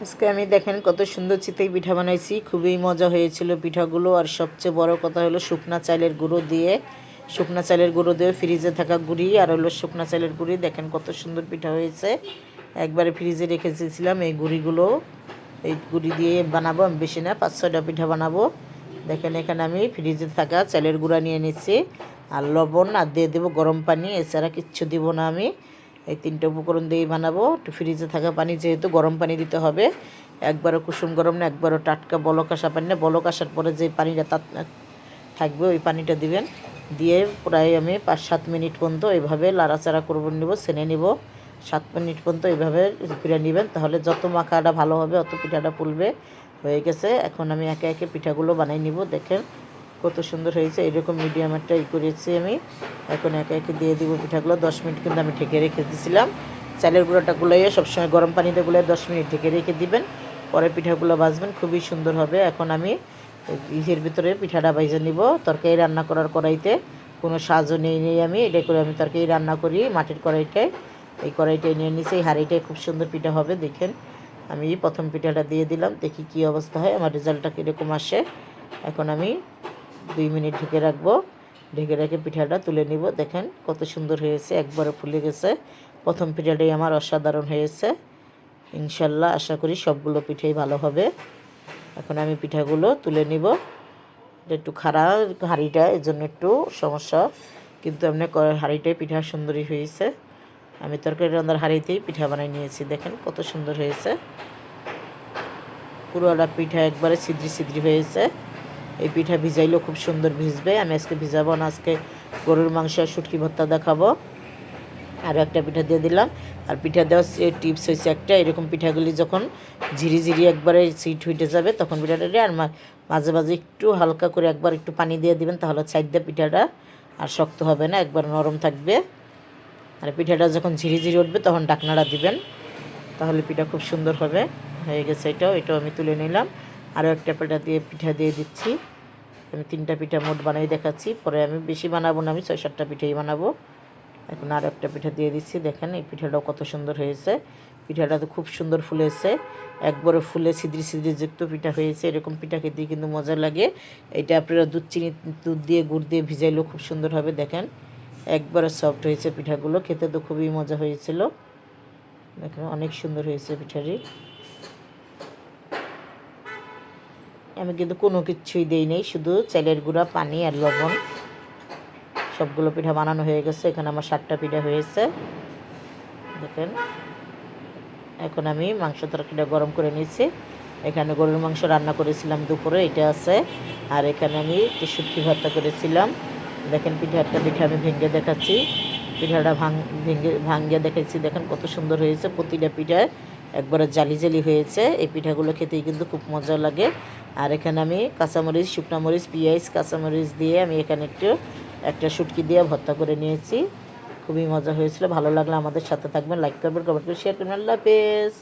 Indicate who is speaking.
Speaker 1: আজকে আমি দেখেন কত সুন্দর চিতই পিঠা বানাইছি, খুবই মজা হয়েছিল পিঠাগুলো। আর সবচেয়ে বড় কথা হলো শুকনা চালের গুঁড়ো দিয়ে ফ্রিজে থাকা গুঁড়ি আর হলো শুকনা চালের গুঁড়ি। দেখেন কত সুন্দর পিঠা হয়েছে, একবারে ফ্রিজে রেখে দিয়েছিলাম। এই গুঁড়ি দিয়ে বানাবো, আমি বেশি না 5-6টা পিঠা বানাবো। দেখেন এখানে আমি ফ্রিজে থাকা চালের গুঁড়া নিয়ে নিচ্ছি, আর লবণ, আর দিয়ে দেবো গরম পানি, এছাড়া কিচ্ছু দিব না আমি। এই 3টা উপকরণ দিয়েই বানাবো। একটু ফ্রিজে থাকা পানি, যেহেতু গরম পানি দিতে হবে, একবারও কুসুম গরম না, একবারও টাটকা বলক আসা পানি না। বলক আসার পরে যে পানিটা থাকবে ওই পানিটা দিবেন। দিয়ে প্রায় আমি 5-7 মিনিট পর্যন্ত এইভাবে লাড়াচাড়া করব, ছেনে নিব। 7 মিনিট পর্যন্ত এইভাবে ফিরে নেবেন, তাহলে যত মাখাটা ভালো হবে অত পিঠাটা ফুলবে। হয়ে গেছে, এখন আমি একে একে পিঠাগুলো বানাই নিব। দেখেন কত সুন্দর হয়েছে, এরকম মিডিয়াম একটা করেছি আমি। এখন একে একে দিয়ে দিব পিঠাগুলো। 10 মিনিট কিন্তু আমি ঢেকে রেখে দিয়েছিলাম। চালের গুঁড়োটা গুলাইয়ে সবসময় গরম পানিতে গুলাই 10 মিনিট ঢেকে রেখে দিবেন, পরে পিঠাগুলো ভাজবেন, খুবই সুন্দর হবে। এখন আমি ইসের ভিতরে পিঠাটা ভাজে নিব। তরকারি রান্না করার কড়াইতে কোনো সাজও নেই আমি, এটা করে আমি তরকারি রান্না করি মাটির কড়াইটায়। এই কড়াইটাই নিয়ে নিছি, এই হাঁড়িটায় খুব সুন্দর পিঠা হবে। দেখেন আমি প্রথম পিঠাটা দিয়ে দিলাম, দেখি কি অবস্থা হয়, আমার রেজাল্টটা কীরকম আসে। এখন আমি 2 মিনিট ঢেকে রাখবো, ঢেকে রেখে পিঠাটা তুলে নিব। দেখেন কত সুন্দর হয়েছে, একবারে ফুলে গেছে। প্রথম পিঠাটাই আমার অসাধারণ হয়েছে। ইনশাল্লাহ আশা করি সবগুলো পিঠাই ভালো হবে। এখন আমি পিঠাগুলো তুলে নিব। একটু খাড়া হাঁড়িটা, এর জন্য একটু সমস্যা, কিন্তু এমনি হাঁড়িটাই পিঠা সুন্দরই হয়েছে। আমি তরকারি রান্নার হাঁড়িতেই পিঠা বানিয়ে নিয়েছি। দেখেন কত সুন্দর হয়েছে, পুরোটা পিঠা একবারে ছিদ্রি হয়েছে। এই পিঠা ভিজাইলেও খুব সুন্দর ভিজবে। আমি আজকে ভিজাবো না, আজকে গরুর মাংস আর শুটকি ভর্তা দেখাবো। আর একটা পিঠা দিয়ে দিলাম। আর পিঠা দেওয়ার টিপস হয়েছে একটা, এরকম পিঠাগুলি যখন ঝিরি একবারে সিট হইতে যাবে তখন পিঠাটা আর মাঝে মাঝে একটু হালকা করে একবার একটু পানি দিয়ে দিবেন, তাহলে সাইডটা পিঠাটা আর শক্ত হবে না, একবার নরম থাকবে। আর পিঠাটা যখন ঝিরি উঠবে তখন ডাকনাটা দিবেন, তাহলে পিঠা খুব সুন্দর হবে। হয়ে গেছে, এটাও আমি তুলে নিলাম। আরও একটা পিঠা দিয়ে দিচ্ছি। আমি 3টা পিঠা মোট বানাই দেখাচ্ছি, পরে আমি বেশি বানাবো না, আমি 6-7টা পিঠাই বানাবো। এখন আরও একটা পিঠা দিয়ে দিচ্ছি। দেখেন এই পিঠাটাও কত সুন্দর হয়েছে, পিঠাটা তো খুব সুন্দর ফুলেছে, একবারে ফুলে ছিদ্রি যুক্ত পিঠা হয়েছে। এরকম পিঠা খেতে কিন্তু মজা লাগে। এটা আপনারা দুধ দিয়ে গুড় দিয়ে ভিজাইলেও খুব সুন্দর হবে। দেখেন একবারে সফট হয়েছে পিঠাগুলো, খেতে তো খুবই মজা হয়েছিল। দেখেন অনেক সুন্দর হয়েছে পিঠাটি। আমি কিন্তু কোনো কিছুই দেই নেই, শুধু চালের গুঁড়া, পানি আর লবণ। সবগুলো পিঠা বানানো হয়ে গেছে। এখানে আমার 7টা পিঠা হয়েছে। দেখেন এখন আমি মাংস তরকারিটা গরম করে নিয়েছি। এখানে গরুর মাংস রান্না করেছিলাম দুপুরে, এটা আছে। আর এখানে আমি একটু শুটকি ভর্তা করেছিলাম। দেখেন পিঠা আমি ভেঙে দেখাচ্ছি, পিঠাটা ভাঙ্গিয়ে দেখাচ্ছি। দেখেন কত সুন্দর হয়েছে, প্রতিটা পিঠা একবারে জালি হয়েছে। এই পিঠাগুলো খেতেই কিন্তু খুব মজা লাগে। আর এখানে আমি কাঁচামরিচ, শুকনো মরিচ, পেঁয়াজ, কাঁচামরিচ দিয়ে আমি এখানে একটা শুটকি দিয়ে ভর্তা করে নিয়েছি। খুবই মজা হয়েছিল। ভালো লাগলে আমাদের সাথে থাকবেন, লাইক করবেন, কমেন্ট করবেন, শেয়ার করবেন। আল্লাহ হাফেজ।